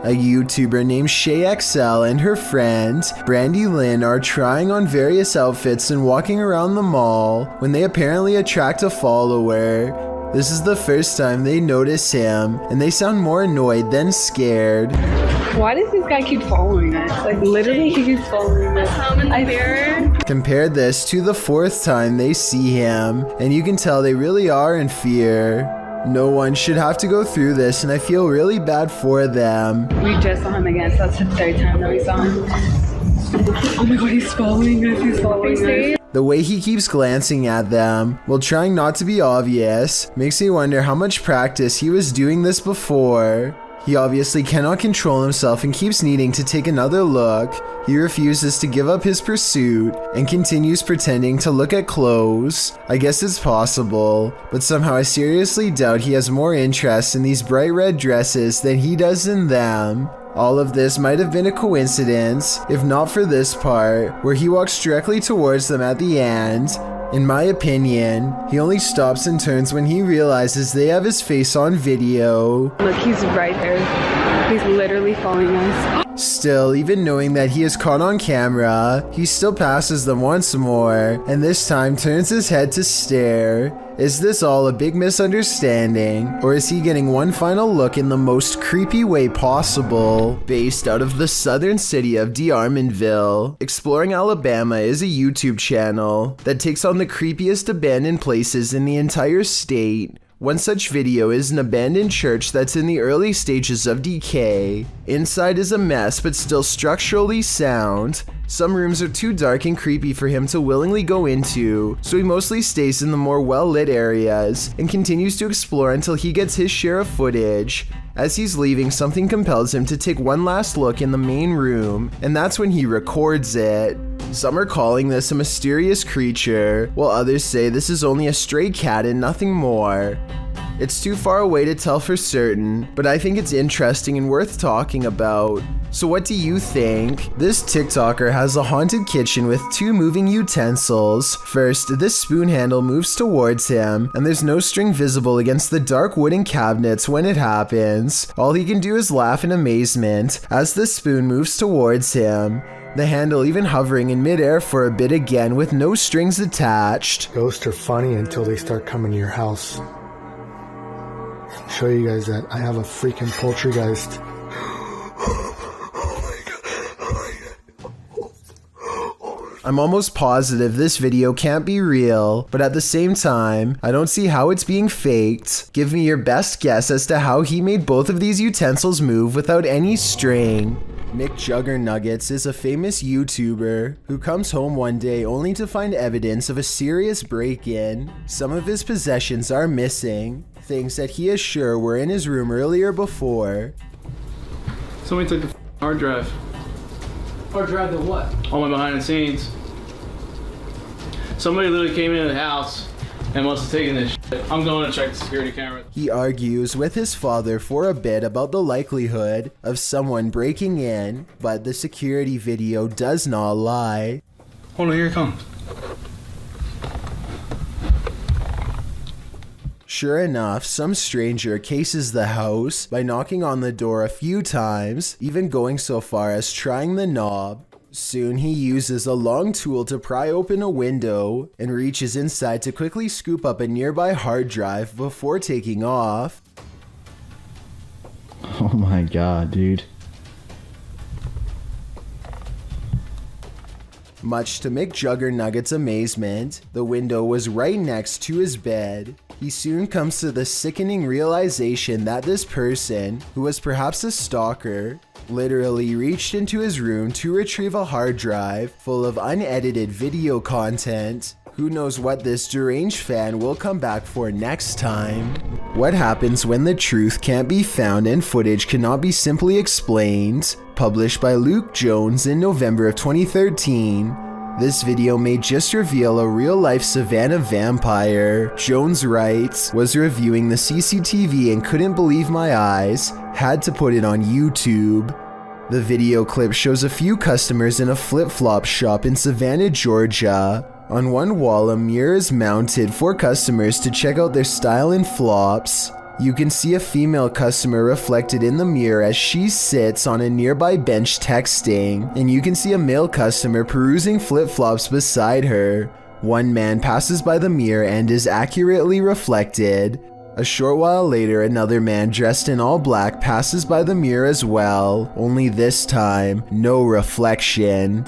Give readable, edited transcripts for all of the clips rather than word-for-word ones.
A YouTuber named ShayXL and her friend, Brandy Lynn, are trying on various outfits and walking around the mall when they apparently attract a follower. This is the first time they notice him, and they sound more annoyed than scared. Why does this guy keep following us? Like, literally, he keeps following us. Home in the mirror. Compare this to the fourth time they see him, and you can tell they really are in fear. No one should have to go through this, and I feel really bad for them. We just saw him again, so that's the third time that we saw him. Oh my god, he's following us, he's following us. The way he keeps glancing at them, while trying not to be obvious, makes me wonder how much practice he was doing this before. He obviously cannot control himself and keeps needing to take another look. He refuses to give up his pursuit and continues pretending to look at clothes. I guess it's possible, but somehow I seriously doubt he has more interest in these bright red dresses than he does in them. All of this might have been a coincidence, if not for this part, where he walks directly towards them at the end. In my opinion, he only stops and turns when he realizes they have his face on video. Look, he's right there. He's literally following us. Still, even knowing that he is caught on camera, he still passes them once more, and this time turns his head to stare. Is this all a big misunderstanding, or is he getting one final look in the most creepy way possible? Based out of the southern city of D'Armanville, Exploring Alabama is a YouTube channel that takes on the creepiest abandoned places in the entire state. One such video is an abandoned church that's in the early stages of decay. Inside is a mess but still structurally sound. Some rooms are too dark and creepy for him to willingly go into, so he mostly stays in the more well-lit areas and continues to explore until he gets his share of footage. As he's leaving, something compels him to take one last look in the main room, and that's when he records it. Some are calling this a mysterious creature, while others say this is only a stray cat and nothing more. It's too far away to tell for certain, but I think it's interesting and worth talking about. So what do you think? This TikToker has a haunted kitchen with two moving utensils. First, this spoon handle moves towards him, and there's no string visible against the dark wooden cabinets when it happens. All he can do is laugh in amazement as the spoon moves towards him. The handle even hovering in midair for a bit again with no strings attached. Ghosts are funny until they start coming to your house. Show you guys that I have a freaking poltergeist. I'm almost positive this video can't be real, but at the same time, I don't see how it's being faked. Give me your best guess as to how he made both of these utensils move without any string. McJuggernuggets is a famous YouTuber who comes home one day only to find evidence of a serious break-in. Some of his possessions are missing, things that he is sure were in his room earlier before. Somebody took the hard drive. Hard drive to what? All my behind the scenes. Somebody literally came into the house and must have taken this shit. I'm going to check the security camera. He argues with his father for a bit about the likelihood of someone breaking in, but the security video does not lie. Hold on, here it comes. Sure enough, some stranger cases the house by knocking on the door a few times, even going so far as trying the knob. Soon he uses a long tool to pry open a window and reaches inside to quickly scoop up a nearby hard drive before taking off. Oh my god, dude. Much to McJuggernuggets' amazement, the window was right next to his bed. He soon comes to the sickening realization that this person, who was perhaps a stalker, literally reached into his room to retrieve a hard drive full of unedited video content. Who knows what this deranged fan will come back for next time? What happens when the truth can't be found and footage cannot be simply explained? Published by Luke Jones in November of 2013. This video may just reveal a real-life Savannah vampire. Jones writes, was reviewing the CCTV and couldn't believe my eyes, had to put it on YouTube. The video clip shows a few customers in a flip-flop shop in Savannah, Georgia. On one wall, a mirror is mounted for customers to check out their style and flops. You can see a female customer reflected in the mirror as she sits on a nearby bench texting, and you can see a male customer perusing flip-flops beside her. One man passes by the mirror and is accurately reflected. A short while later, another man dressed in all black passes by the mirror as well, only this time, no reflection.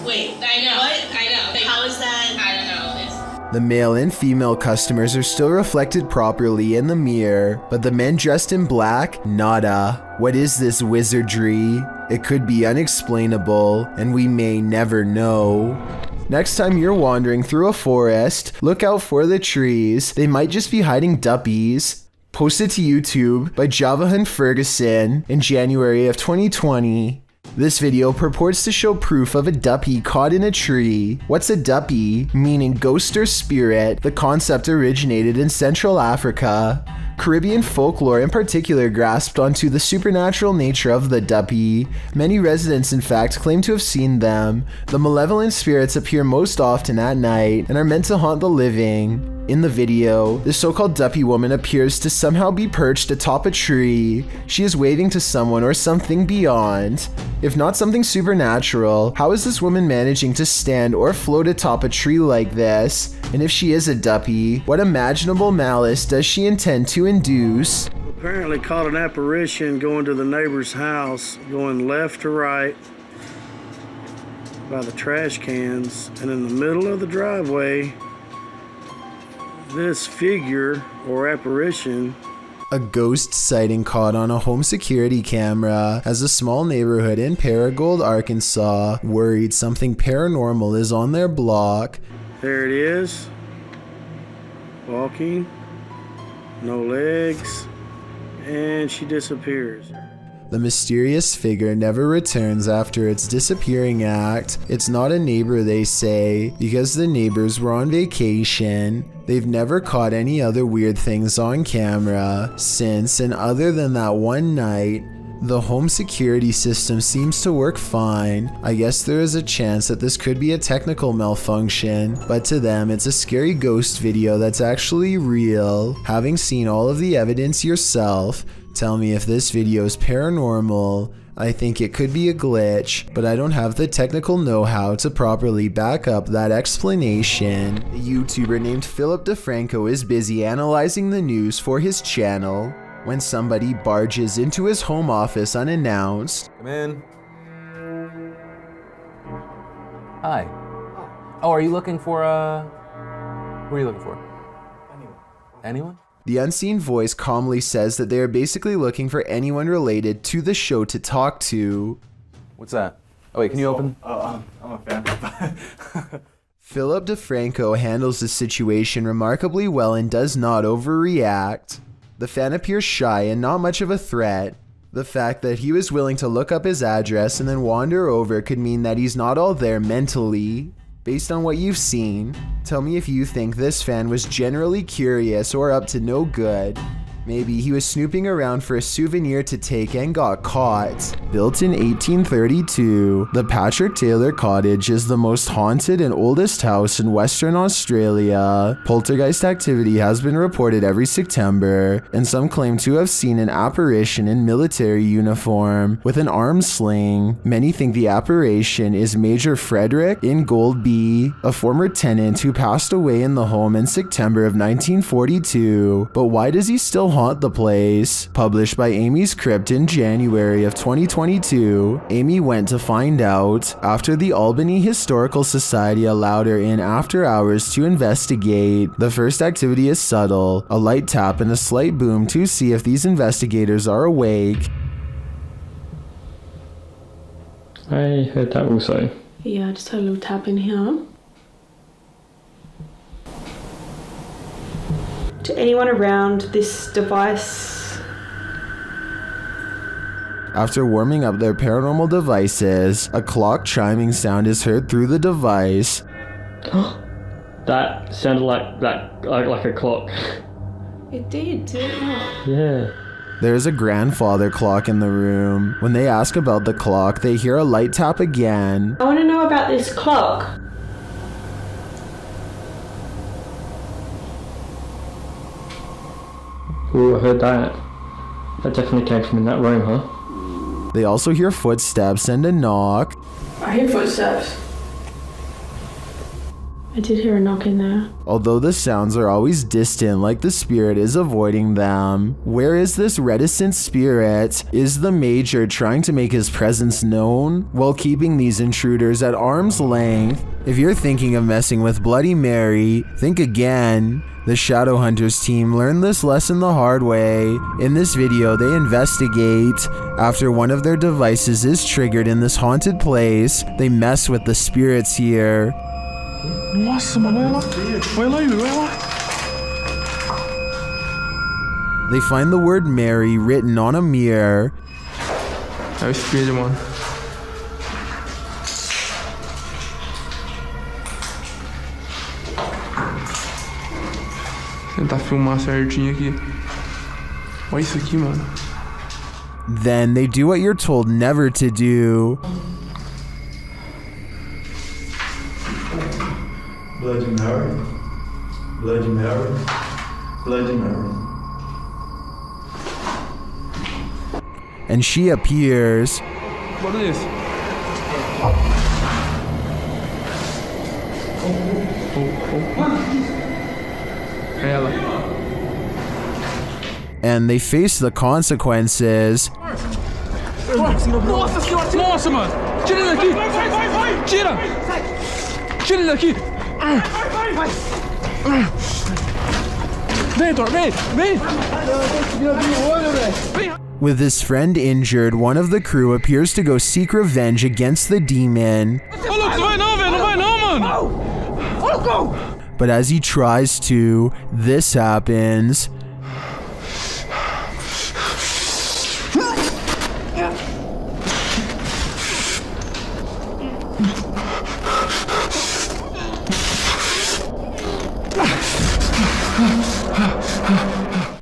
Wait, I know. What? I know. Like, how is that? I don't know. The male and female customers are still reflected properly in the mirror, but the men dressed in black, nada. What is this wizardry? It could be unexplainable, and we may never know. Next time you're wandering through a forest, look out for the trees. They might just be hiding Duppies. Posted to YouTube by Javahan Ferguson in January of 2020. This video purports to show proof of a Duppy caught in a tree. What's a Duppy? Meaning ghost or spirit. The concept originated in Central Africa. Caribbean folklore in particular grasped onto the supernatural nature of the Duppy. Many residents in fact claim to have seen them. The malevolent spirits appear most often at night and are meant to haunt the living. In the video, the so-called Duppy woman appears to somehow be perched atop a tree. She is waving to someone or something beyond. If not something supernatural, how is this woman managing to stand or float atop a tree like this? And if she is a Duppy, what imaginable malice does she intend to induce? Apparently caught an apparition going to the neighbor's house, going left to right by the trash cans, and in the middle of the driveway, this figure or apparition. A ghost sighting caught on a home security camera as a small neighborhood in Paragould, Arkansas, worried something paranormal is on their block. There it is, walking, no legs, and she disappears. The mysterious figure never returns after its disappearing act. It's not a neighbor, they say, because the neighbors were on vacation. They've never caught any other weird things on camera since, and other than that one night, the home security system seems to work fine. I guess there is a chance that this could be a technical malfunction, but to them it's a scary ghost video that's actually real. Having seen all of the evidence yourself, tell me if this video is paranormal. I think it could be a glitch, but I don't have the technical know-how to properly back up that explanation. A YouTuber named Philip DeFranco is busy analyzing the news for his channel when somebody barges into his home office unannounced. Come in. Hi. Oh, are you looking for, who are you looking for? Anyone? The unseen voice calmly says that they are basically looking for anyone related to the show to talk to. What's that? Oh wait, can you open? I'm a fan. Philip DeFranco handles the situation remarkably well and does not overreact. The fan appears shy and not much of a threat. The fact that he was willing to look up his address and then wander over could mean that he's not all there mentally. Based on what you've seen, tell me if you think this fan was generally curious or up to no good. Maybe he was snooping around for a souvenir to take and got caught. Built in 1832, the Patrick Taylor Cottage is the most haunted and oldest house in Western Australia. Poltergeist activity has been reported every September, and some claim to have seen an apparition in military uniform with an arm sling. Many think the apparition is Major Frederick Ingoldby, a former tenant who passed away in the home in September of 1942. But why does he still haunt the place? Published by Amy's Crypt in January of 2022, Amy went to find out after the Albany Historical Society allowed her in after hours to investigate. The first activity is subtle, a light tap and a slight boom to see if these investigators are awake. I heard that also. Yeah, I just heard a little tap in here. To anyone around this device? After warming up their paranormal devices, a clock chiming sound is heard through the device. That sounded like a clock. It did it not? Yeah. There is a grandfather clock in the room. When they ask about the clock, they hear a light tap again. I want to know about this clock. Cool, I heard that. That definitely came from in that room, huh? They also hear footsteps and a knock. I hear footsteps. I did hear a knock in there. Although the sounds are always distant, like the spirit is avoiding them. Where is this reticent spirit? Is the Major trying to make his presence known while keeping these intruders at arm's length? If you're thinking of messing with Bloody Mary, think again. The Shadowhunters team learned this lesson the hard way. In this video, they investigate. After one of their devices is triggered in this haunted place, they mess with the spirits here. Nossa, mano, olha lá, olha lá. They find the word Mary written on a mirror. É o espelho, mano. Tentar filmar certinho aqui. Olha isso aqui, mano. Then they do what you're told never to do. Bloody Mary. Bloody Mary. Bloody Mary. And she appears. What is this? É ela. And they face the consequences. Nossa senhora! Nossa, mano! Tira ele daqui! Vai! Tira! Tira ele daqui! Vem, Thor! Vem! Vem! With his friend injured, one of the crew appears to go seek revenge against the demon. Ô, Lucas, vai não, velho! Não vai não, mano! But as he tries to, this happens.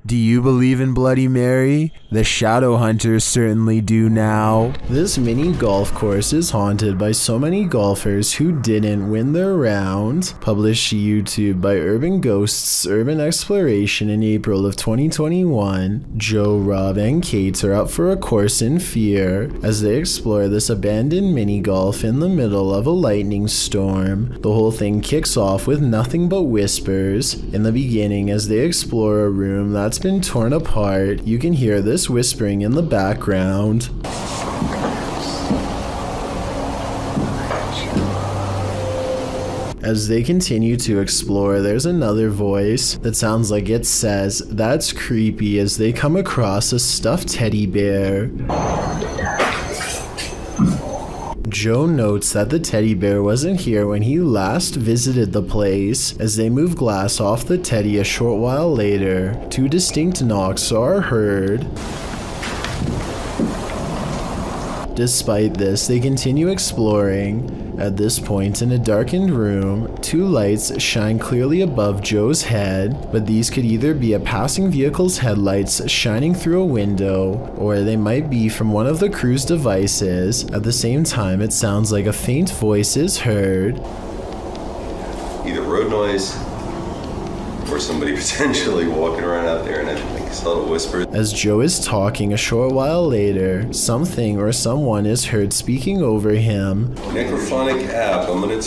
Do you believe in Bloody Mary? The Shadowhunters certainly do now. This mini golf course is haunted by so many golfers who didn't win their round. Published to YouTube by Urban Ghosts Urban Exploration in April of 2021, Joe, Rob, and Kate are up for a course in fear as they explore this abandoned mini golf in the middle of a lightning storm. The whole thing kicks off with nothing but whispers. In the beginning, as they explore a room that's been torn apart, you can hear this whispering in the background. As they continue to explore, there's another voice that sounds like it says, "That's creepy," as they come across a stuffed teddy bear. Joe notes that the teddy bear wasn't here when he last visited the place. As they move glass off the teddy a short while later, two distinct knocks are heard. Despite this, they continue exploring. At this point, in a darkened room, two lights shine clearly above Joe's head, but these could either be a passing vehicle's headlights shining through a window, or they might be from one of the crew's devices. At the same time, it sounds like a faint voice is heard. Either road noise or somebody potentially walking around out there, and I think it's a little whisper. As Joe is talking a short while later, something or someone is heard speaking over him. Necrophonic app, I'm gonna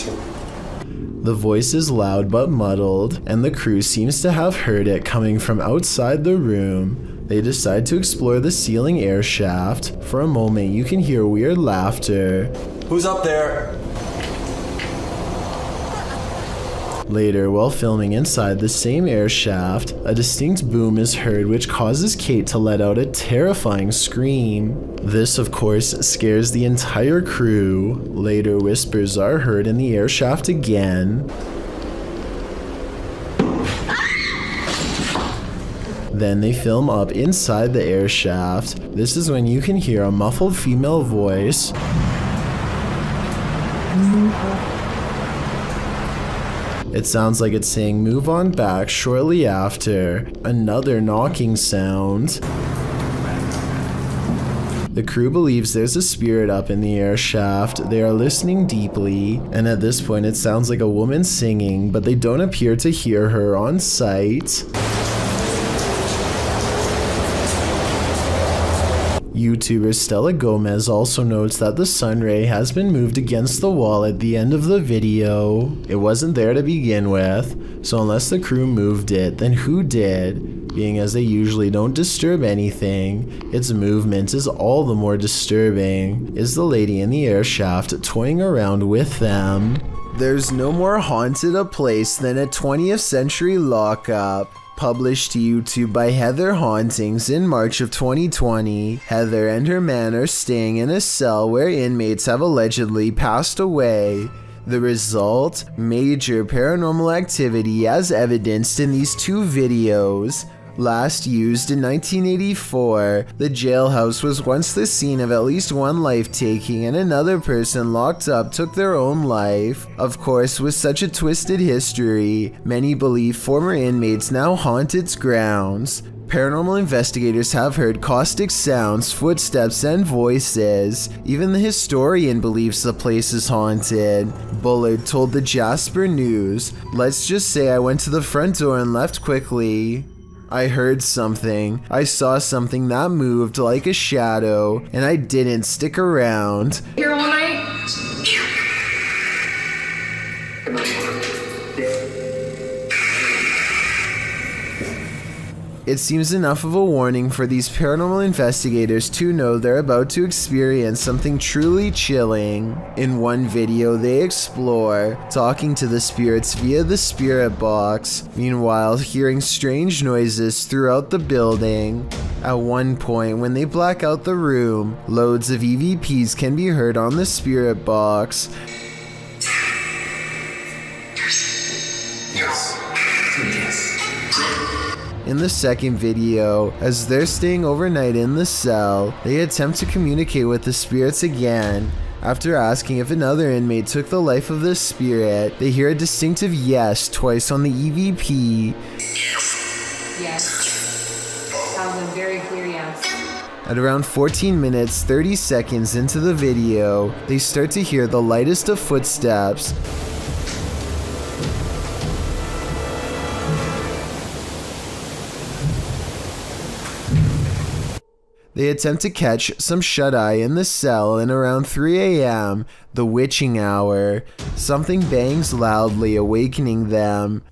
The voice is loud but muddled, and the crew seems to have heard it coming from outside the room. They decide to explore the ceiling air shaft. For a moment, you can hear weird laughter. Who's up there? Later, while filming inside the same air shaft, a distinct boom is heard which causes Kate to let out a terrifying scream. This, of course, scares the entire crew. Later, whispers are heard in the air shaft again. Then they film up inside the air shaft. This is when you can hear a muffled female voice. It sounds like it's saying "move on back" shortly after. Another knocking sound. The crew believes there's a spirit up in the air shaft. They are listening deeply, and at this point it sounds like a woman singing, but they don't appear to hear her on site. YouTuber Stella Gomez also notes that the sunray has been moved against the wall at the end of the video. It wasn't there to begin with, so unless the crew moved it, then who did? Being as they usually don't disturb anything, its movement is all the more disturbing. Is the lady in the air shaft toying around with them? There's no more haunted a place than a 20th century lockup. Published to YouTube by Heather Hauntings in March of 2020, Heather and her man are staying in a cell where inmates have allegedly passed away. The result? Major paranormal activity as evidenced in these two videos. Last used in 1984, the jailhouse was once the scene of at least one life-taking, and another person locked up took their own life. Of course, with such a twisted history, many believe former inmates now haunt its grounds. Paranormal investigators have heard caustic sounds, footsteps, and voices. Even the historian believes the place is haunted. Bullard told the Jasper News, "Let's just say I went to the front door and left quickly. I heard something. I saw something that moved like a shadow, and I didn't stick around." Here all night? It seems enough of a warning for these paranormal investigators to know they're about to experience something truly chilling. In one video, they explore talking to the spirits via the spirit box, meanwhile hearing strange noises throughout the building. At one point, when they black out the room, loads of EVPs can be heard on the spirit box. In the second video, as they're staying overnight in the cell, they attempt to communicate with the spirits again. After asking if another inmate took the life of the spirit, they hear a distinctive yes twice on the EVP. Yes. That was a very clear yes. At around 14 minutes 30 seconds into the video, they start to hear the lightest of footsteps. They attempt to catch some shut-eye in the cell, and around 3 a.m., the witching hour, something bangs loudly, awakening them.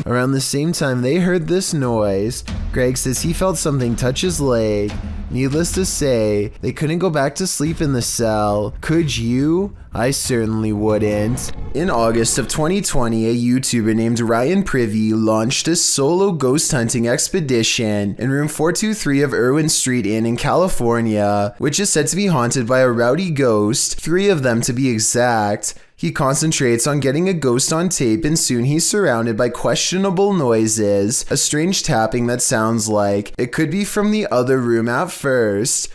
Around the same time they heard this noise, Greg says he felt something touch his leg. Needless to say, they couldn't go back to sleep in the cell. Could you? I certainly wouldn't. In August of 2020, a YouTuber named Ryan Privy launched a solo ghost hunting expedition in room 423 of Irwin Street Inn in California, which is said to be haunted by a rowdy ghost, 3 of them to be exact. He concentrates on getting a ghost on tape, and soon he's surrounded by questionable noises, a strange tapping that sounds like it could be from the other room at first.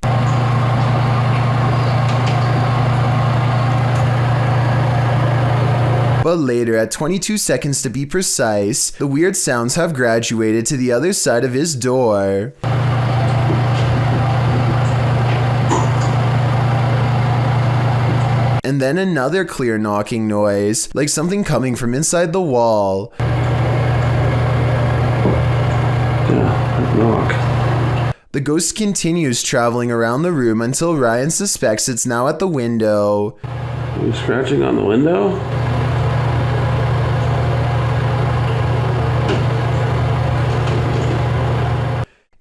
But later, at 22 seconds to be precise, the weird sounds have graduated to the other side of his door. And then another clear knocking noise, like something coming from inside the wall. The ghost continues traveling around the room until Ryan suspects it's now at the window. Are you scratching on the window?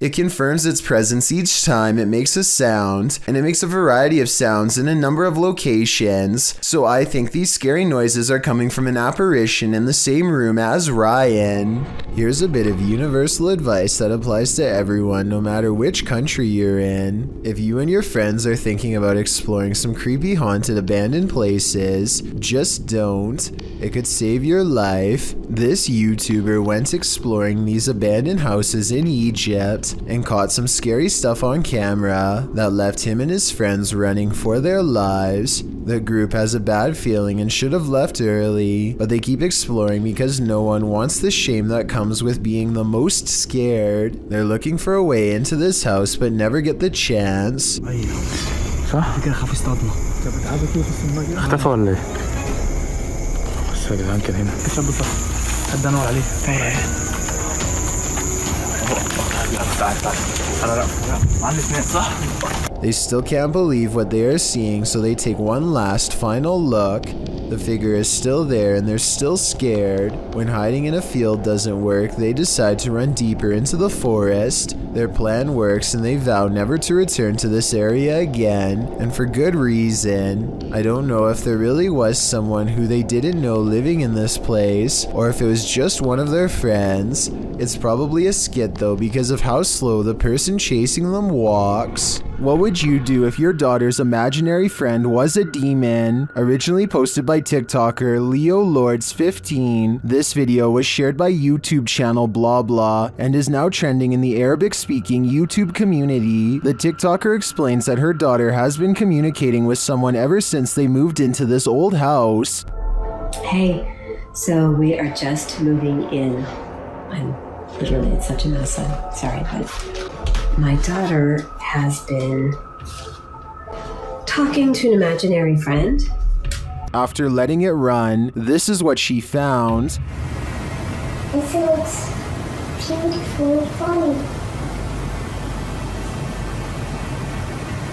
It confirms its presence each time it makes a sound, and it makes a variety of sounds in a number of locations, so I think these scary noises are coming from an apparition in the same room as Ryan. Here's a bit of universal advice that applies to everyone, no matter which country you're in. If you and your friends are thinking about exploring some creepy haunted abandoned places, just don't. It could save your life. This YouTuber went exploring these abandoned houses in Egypt and caught some scary stuff on camera that left him and his friends running for their lives. The group has a bad feeling and should have left early, but they keep exploring because no one wants the shame that comes with being the most scared. They're looking for a way into this house but never get the chance. صح؟ كده خاف يصطادنا. طب تعالوا كده في المجال. اختفى ولا ايه؟ بس يا جدعان كان هنا. الشاب صح. حد انور عليه. They still can't believe what they are seeing, so they take one last final look. The figure is still there and they're still scared. When hiding in a field doesn't work, they decide to run deeper into the forest. Their plan works and they vow never to return to this area again, and for good reason. I don't know if there really was someone who they didn't know living in this place, or if it was just one of their friends. It's probably a skit though, because of how slow the person chasing them walks. What would you do if your daughter's imaginary friend was a demon? Originally posted by TikToker Leo Lords 15. This video was shared by YouTube channel blah blah and is now trending in the Arabic speaking YouTube community. The TikToker explains that her daughter has been communicating with someone ever since they moved into this old house. Hey, so we are just moving in. Literally, it's such a mess. I'm sorry, but my daughter has been talking to an imaginary friend. After letting it run, this is what she found. This looks beautiful and funny.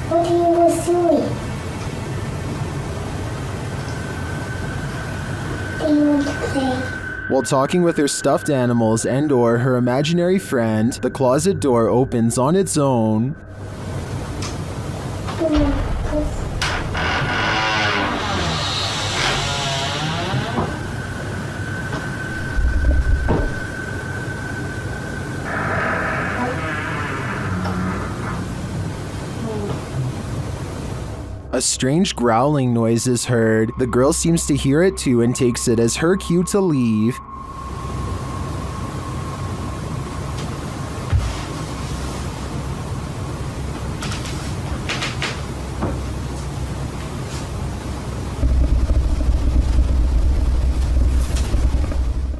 What are you guys doing? Do you want to play? While talking with her stuffed animals and or her imaginary friend, the closet door opens on its own. A strange growling noise is heard. The girl seems to hear it too and takes it as her cue to leave.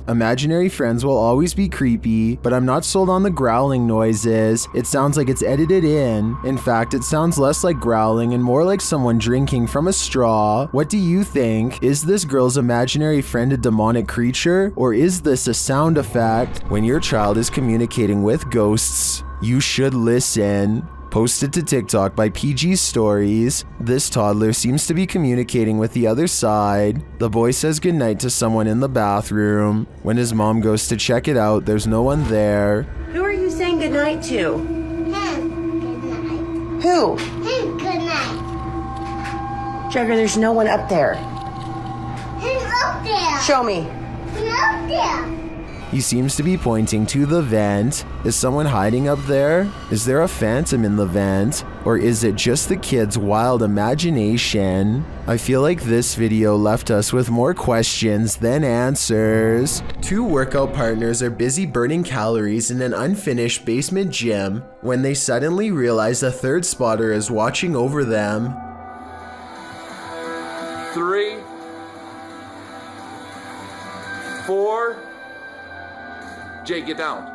Imaginary friends will always be creepy, but I'm not sold on the growling noises. It sounds like it's edited in. In fact, it sounds less like growling and more like someone drinking from a straw. What do you think? Is this girl's imaginary friend a demonic creature, or is this a sound effect? When your child is communicating with ghosts, you should listen. Posted to TikTok by PG Stories, this toddler seems to be communicating with the other side. The boy says goodnight to someone in the bathroom. When his mom goes to check it out, there's no one there. Who are you saying goodnight to? Him. Good night. Who? Him. Good night. Jagger, there's no one up there. Him up there. Show me. Him up there. He seems to be pointing to the vent. Is someone hiding up there? Is there a phantom in the vent? Or is it just the kid's wild imagination? I feel like this video left us with more questions than answers. Two workout partners are busy burning calories in an unfinished basement gym when they suddenly realize a third spotter is watching over them. 3, 4. Jay, get down.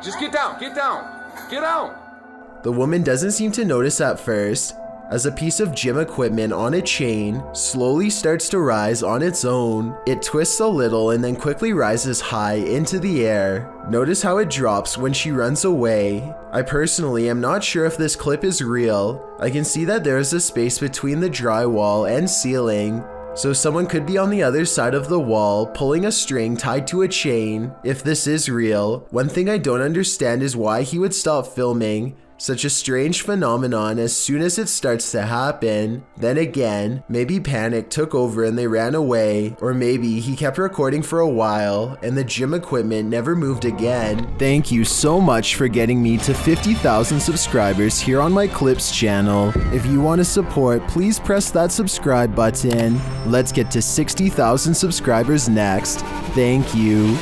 Just get down, get down, get out. The woman doesn't seem to notice at first, as a piece of gym equipment on a chain slowly starts to rise on its own. It twists a little and then quickly rises high into the air. Notice how it drops when she runs away. I personally am not sure if this clip is real. I can see that there is a space between the drywall and ceiling, so someone could be on the other side of the wall pulling a string tied to a chain. If this is real, one thing I don't understand is why he would stop filming such a strange phenomenon as soon as it starts to happen. Then again, maybe panic took over and they ran away, or maybe he kept recording for a while and the gym equipment never moved again. Thank you so much for getting me to 50,000 subscribers here on my Clips channel. If you want to support, please press that subscribe button. Let's get to 60,000 subscribers next. Thank you.